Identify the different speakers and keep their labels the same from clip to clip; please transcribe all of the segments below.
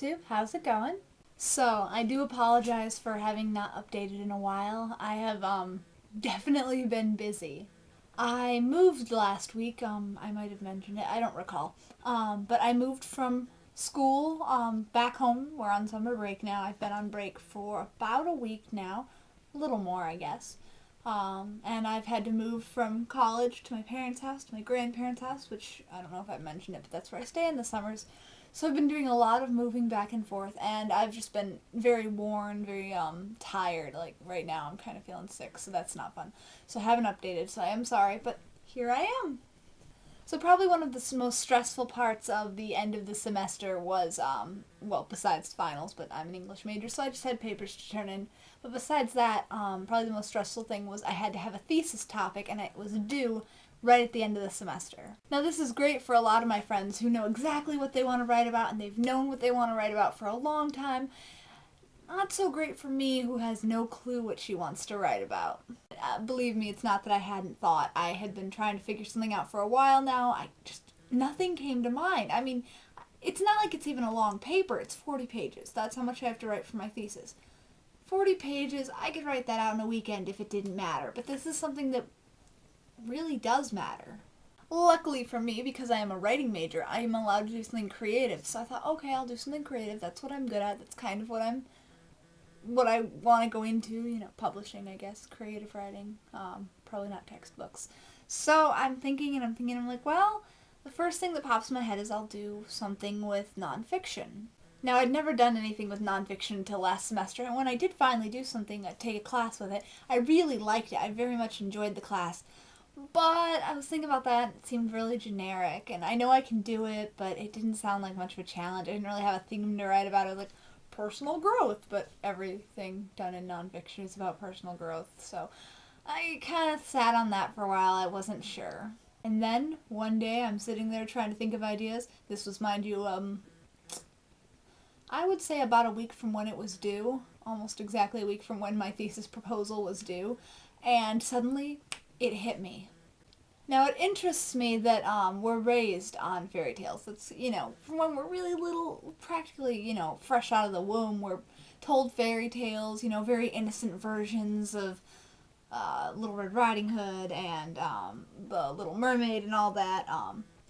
Speaker 1: YouTube. How's it going? So, I do apologize for having not updated in a while. I have, definitely been busy. I moved last week, I might have mentioned it, I don't recall. But I moved from school, back home. We're on summer break now. I've been on break for about a week now. A little more, I guess. And I've had to move from college to my parents' house, to my grandparents' house, which I don't know if I've mentioned it, but that's where I stay in the summers. So I've been doing a lot of moving back and forth, and I've just been very worn, very tired. Like right now I'm kind of feeling sick, so that's not fun. So I haven't updated, so I am sorry, but here I am. So probably one of the most stressful parts of the end of the semester was, well, besides finals, but I'm an English major, so I just had papers to turn in. But besides that, probably the most stressful thing was I had to have a thesis topic, and it was due right at the end of the semester. Now this is great for a lot of my friends who know exactly what they want to write about, and they've known what they want to write about for a long time. Not so great for me, who has no clue what she wants to write about. Believe me, it's not that I hadn't thought. I had been trying to figure something out for a while now. Nothing came to mind. I mean, it's not like it's even a long paper. It's 40 pages. That's how much I have to write for my thesis. 40 pages, I could write that out in a weekend if it didn't matter. But this is something that really does matter. Luckily for me, because I am a writing major, I am allowed to do something creative. So I thought, okay, I'll do something creative. That's what I'm good at. That's kind of what I want to go into, publishing, I guess, creative writing, probably not textbooks. So I'm thinking, I'm like, well, the first thing that pops in my head is I'll do something with nonfiction. Now, I'd never done anything with nonfiction until last semester, and when I did finally do something, take a class with it, I really liked it. I very much enjoyed the class. But I was thinking about that, it seemed really generic, and I know I can do it, but it didn't sound like much of a challenge. I didn't really have a theme to write about it, like personal growth, but everything done in nonfiction is about personal growth, so I kind of sat on that for a while. I wasn't sure. And then, one day, I'm sitting there trying to think of ideas. This was, mind you, I would say about a week from when it was due, almost exactly a week from when my thesis proposal was due, and suddenly it hit me. Now, it interests me that we're raised on fairy tales. That's, from when we're really little, practically, fresh out of the womb, we're told fairy tales, very innocent versions of Little Red Riding Hood and the Little Mermaid and all that.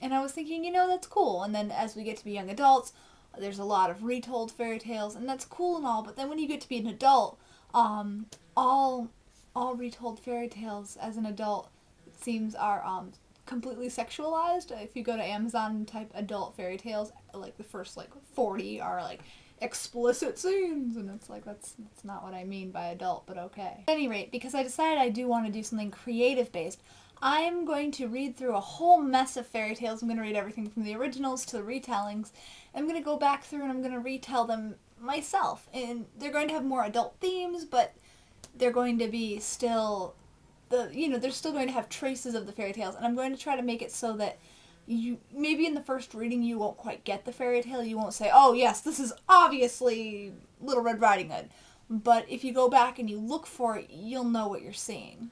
Speaker 1: And I was thinking, that's cool. And then as we get to be young adults, there's a lot of retold fairy tales, and that's cool and all. But then when you get to be an adult, all retold fairy tales as an adult, it seems, are completely sexualized. If you go to Amazon and type adult fairy tales, like the first 40 are explicit scenes, and it's that's not what I mean by adult, but okay. At any rate, because I decided I do want to do something creative based, I'm going to read through a whole mess of fairy tales. I'm going to read everything from the originals to the retellings. I'm going to go back through and I'm going to retell them myself, and they're going to have more adult themes, but they're going to be still they're still going to have traces of the fairy tales, and I'm going to try to make it so that maybe in the first reading you won't quite get the fairy tale. You won't say, oh yes, this is obviously Little Red Riding Hood. But if you go back and you look for it, you'll know what you're seeing.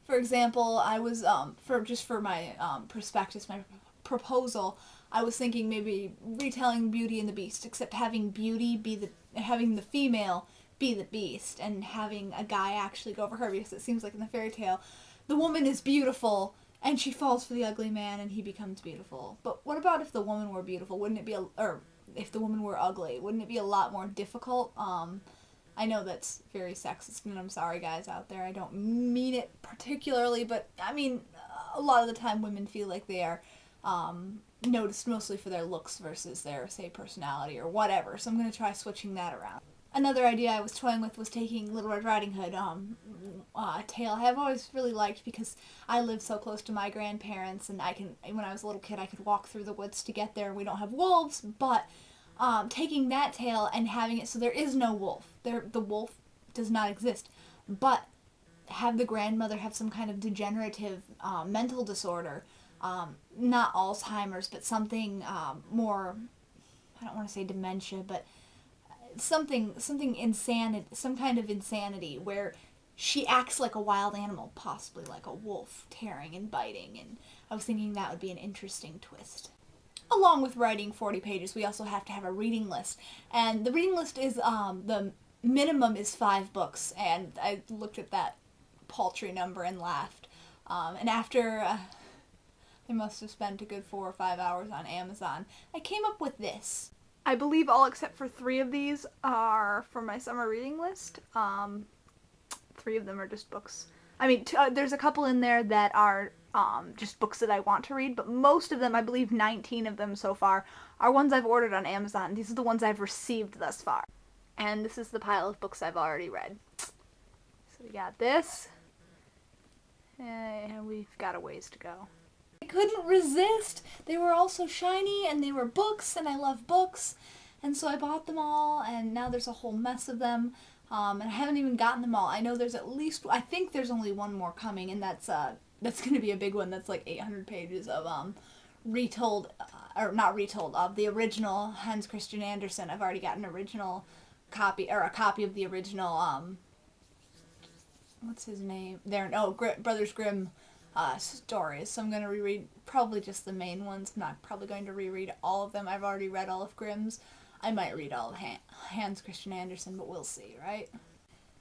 Speaker 1: For example, I was, for my prospectus, my proposal, I was thinking maybe retelling Beauty and the Beast, except having having the female be the beast, and having a guy actually go over her, because it seems like in the fairy tale, the woman is beautiful, and she falls for the ugly man, and he becomes beautiful. But what about if the woman were beautiful? Wouldn't it be, or if the woman were ugly, wouldn't it be a lot more difficult? I know that's very sexist, and I'm sorry guys out there, I don't mean it particularly, but I mean, a lot of the time women feel like they are noticed mostly for their looks versus their, say, personality or whatever, so I'm going to try switching that around. Another idea I was toying with was taking Little Red Riding Hood, a tale I have always really liked because I live so close to my grandparents, and when I was a little kid, I could walk through the woods to get there. We don't have wolves, but taking that tale and having it so there is no wolf. The wolf does not exist, but have the grandmother have some kind of degenerative mental disorder, not Alzheimer's, but something more, I don't want to say dementia, but something insanity, some kind of insanity where she acts like a wild animal, possibly like a wolf, tearing and biting, and I was thinking that would be an interesting twist. along with writing 40 pages, we also have to have a reading list. And the reading list is, the minimum is 5 books, and I looked at that paltry number and laughed. And after I must have spent a good 4 or 5 hours on Amazon, I came up with this. I believe all except for 3 of these are for my summer reading list. 3 of them are just books. I mean, there's a couple in there that are just books that I want to read, but most of them, I believe 19 of them so far, are ones I've ordered on Amazon. These are the ones I've received thus far. And this is the pile of books I've already read. So we got this, and we've got a ways to go. I couldn't resist! They were all so shiny, and they were books, and I love books, and so I bought them all, and now there's a whole mess of them. And I haven't even gotten them all. I know there's at least, I think there's only one more coming, and that's going to be a big one. That's like 800 pages of retold, or not retold, of the original Hans Christian Andersen. I've already got an original copy, or a copy of the original, what's his name? Brothers Grimm stories. So I'm going to reread probably just the main ones. I'm not probably going to reread all of them. I've already read all of Grimm's. I might read all of Hans Christian Andersen, but we'll see, right?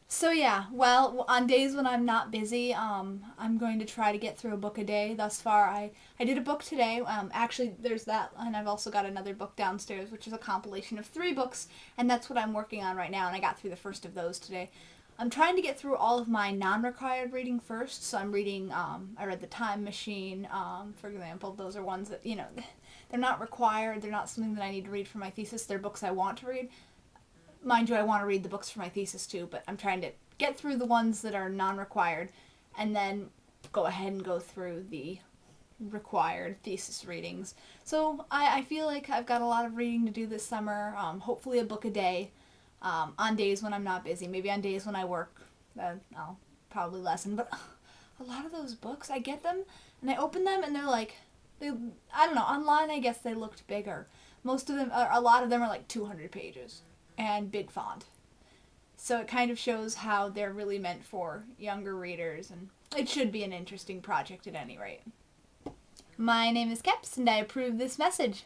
Speaker 1: So yeah, well, on days when I'm not busy, I'm going to try to get through a book a day. Thus far, I did a book today. Actually, there's that, and I've also got another book downstairs, which is a compilation of 3 books, and that's what I'm working on right now, and I got through the first of those today. I'm trying to get through all of my non-required reading first, so I'm reading, I read The Time Machine, for example. Those are ones that, they're not required, they're not something that I need to read for my thesis, they're books I want to read. Mind you, I want to read the books for my thesis too, but I'm trying to get through the ones that are non-required, and then go ahead and go through the required thesis readings. So I feel like I've got a lot of reading to do this summer, hopefully a book a day. On days when I'm not busy. Maybe on days when I work, I'll probably lessen. But a lot of those books, I get them, and I open them, and they're like, I don't know, online I guess they looked bigger. Most of them, a lot of them are like 200 pages, and big font. So it kind of shows how they're really meant for younger readers, and it should be an interesting project at any rate. My name is Keps, and I approve this message.